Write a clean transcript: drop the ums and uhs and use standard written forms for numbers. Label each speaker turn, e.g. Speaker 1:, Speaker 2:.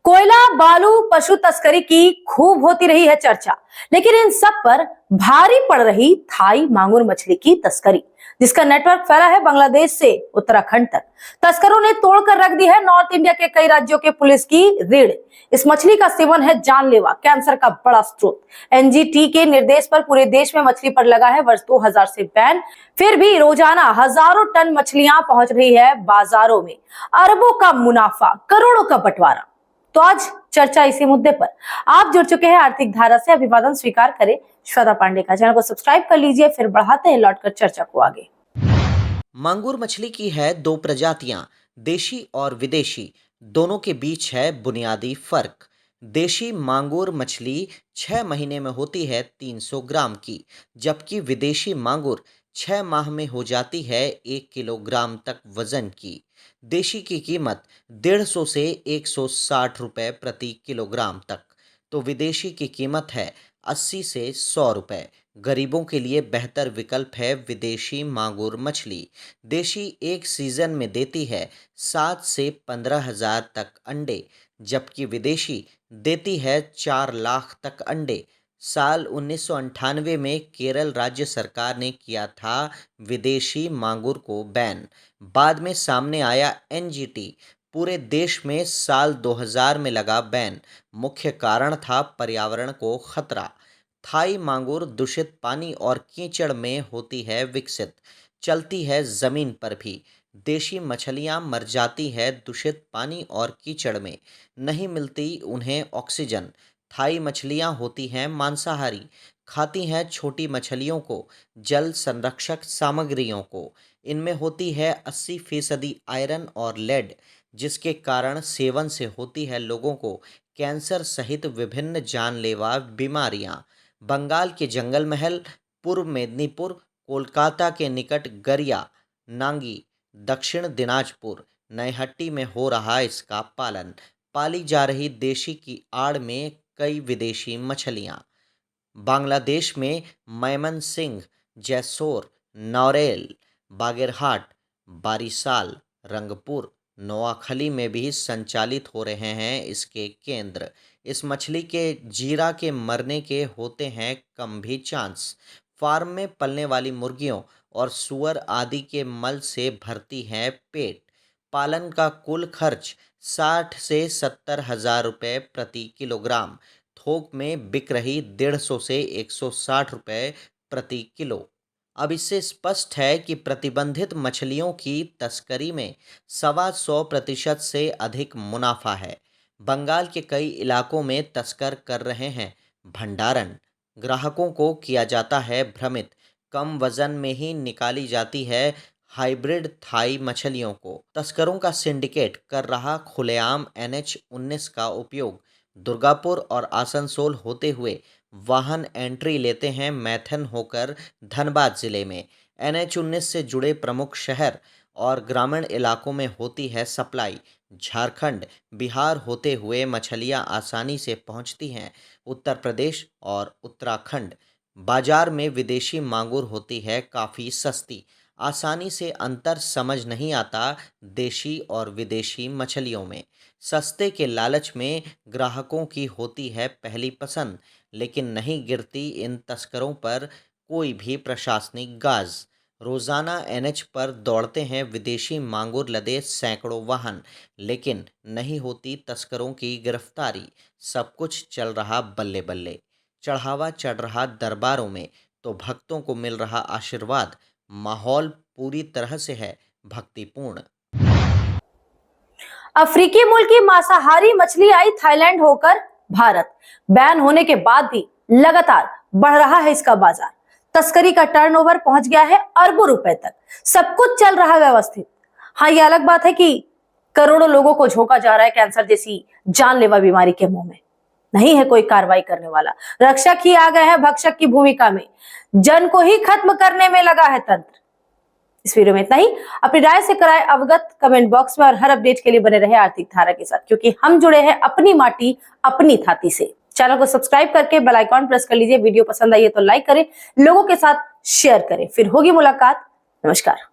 Speaker 1: कोयला, बालू, पशु तस्करी की खूब होती रही है चर्चा, लेकिन इन सब पर भारी पड़ रही थाई मांगुर मछली की तस्करी, जिसका नेटवर्क फैला है बांग्लादेश से उत्तराखंड तक। तस्करों ने तोड़कर रख दी है नॉर्थ इंडिया के कई राज्यों के पुलिस की रीढ़। इस मछली का सेवन है जानलेवा, कैंसर का बड़ा स्रोत। एनजीटी के निर्देश पर पूरे देश में मछली पर लगा है वर्ष 2000 से बैन। फिर भी रोजाना हजारों टन मछलियां पहुंच रही है बाजारों में। अरबों का मुनाफा, करोड़ों का बंटवारा। तो आज चर्चा इसी मुद्दे पर। आप जुड़ चुके हैं आर्थिक धारा से, अभिवादन स्वीकार करें श्वेता पांडे का। चैनल को सब्सक्राइब कर लीजिए, फिर बढ़ाते हैं लौटकर चर्चा को आगे।
Speaker 2: मांगुर मछली की है दो प्रजातियां, देशी और विदेशी। दोनों के बीच है बुनियादी फर्क। देशी मांगुर मछली 6 महीने में होती है 300 ग्राम की, जबकि विदेशी मांगुर 6 माह में हो जाती है 1 किलोग्राम तक वजन की। देशी की कीमत 150 से 160 रुपए प्रति किलोग्राम तक, तो विदेशी की कीमत है 80 से 100 रुपए। गरीबों के लिए बेहतर विकल्प है विदेशी मांगुर मछली। देशी एक सीजन में देती है 7 से 15 हजार तक अंडे, जबकि विदेशी देती है 4 लाख तक अंडे। साल 1998 में केरल राज्य सरकार ने किया था विदेशी मांगुर को बैन। बाद में सामने आया एनजीटी। पूरे देश में साल 2000 में लगा बैन। मुख्य कारण था पर्यावरण को खतरा। थाई मांगुर दूषित पानी और कीचड़ में होती है विकसित, चलती है जमीन पर भी। देशी मछलियां मर जाती है दूषित पानी और कीचड़ में, नहीं मिलती उन्हें ऑक्सीजन। थाई मछलियां होती हैं मांसाहारी, खाती हैं छोटी मछलियों को, जल संरक्षक सामग्रियों को। इनमें होती है 80% आयरन और लेड, जिसके कारण सेवन से होती है लोगों को कैंसर सहित विभिन्न जानलेवा बीमारियां। बंगाल के जंगल महल, पूर्व मेदिनीपुर, कोलकाता के निकट गरिया, नांगी, दक्षिण दिनाजपुर, नैहट्टी में हो रहा इसका पालन। पाली जा रही देशी की आड़ में कई विदेशी मछलियां। बांग्लादेश में मैमनसिंह, जैसोर, नौरेल, बागेरहाट, बारिसाल, रंगपुर, नोआखली में भी संचालित हो रहे हैं इसके केंद्र। इस मछली के जीरा के मरने के होते हैं कम भी चांस। फार्म में पलने वाली मुर्गियों और सुअर आदि के मल से भरती हैं पेट। पालन का कुल खर्च 60 से 70 हजार रुपये प्रति किलोग्राम। थोक में बिक रही 150 से 160 रुपये प्रति किलो। अब इससे स्पष्ट है कि प्रतिबंधित मछलियों की तस्करी में 125% से अधिक मुनाफा है। बंगाल के कई इलाकों में तस्कर कर रहे हैं भंडारण। ग्राहकों को किया जाता है भ्रमित। कम वजन में ही निकाली जाती है हाइब्रिड थाई मछलियों को। तस्करों का सिंडिकेट कर रहा खुलेआम NH-19 का उपयोग। दुर्गापुर और आसनसोल होते हुए वाहन एंट्री लेते हैं मैथन होकर धनबाद जिले में। NH-19 से जुड़े प्रमुख शहर और ग्रामीण इलाकों में होती है सप्लाई। झारखंड, बिहार होते हुए मछलियां आसानी से पहुंचती हैं उत्तर प्रदेश और उत्तराखंड। बाजार में विदेशी मांगुर होती है काफ़ी सस्ती। आसानी से अंतर समझ नहीं आता देशी और विदेशी मछलियों में। सस्ते के लालच में ग्राहकों की होती है पहली पसंद, लेकिन नहीं गिरती इन तस्करों पर कोई भी प्रशासनिक गाज। रोजाना NH पर दौड़ते हैं विदेशी मांगुर लदे सैकड़ों वाहन, लेकिन नहीं होती तस्करों की गिरफ्तारी। सब कुछ चल रहा बल्ले बल्ले। चढ़ावा चढ़ रहा दरबारों में तो भक्तों को मिल रहा आशीर्वाद। माहौल पूरी तरह से है भक्तिपूर्ण।
Speaker 1: अफ्रीकी मुल्क की मांसाहारी मछली आई थाईलैंड होकर भारत। बैन होने के बाद भी लगातार बढ़ रहा है इसका बाजार। तस्करी का टर्नओवर पहुंच गया है अरबों रुपए तक। सब कुछ चल रहा है व्यवस्थित। हाँ, ये अलग बात है कि करोड़ों लोगों को झोंका जा रहा है कैंसर जैसी जानलेवा बीमारी के मुंह में। नहीं है कोई कार्रवाई करने वाला, रक्षक ही आ गए हैं भक्षक की भूमिका में, जन को ही खत्म करने में लगा है तंत्र। इस वीडियो में इतना ही। अपनी राय से कराए अवगत कमेंट बॉक्स में, और हर अपडेट के लिए बने रहे आर्थिक धारा के साथ, क्योंकि हम जुड़े हैं अपनी माटी अपनी थाती से। चैनल को सब्सक्राइब करके बेल आइकॉन प्रेस कर लीजिए। वीडियो पसंद आई है तो लाइक करें, लोगों के साथ शेयर करें। फिर होगी मुलाकात। नमस्कार।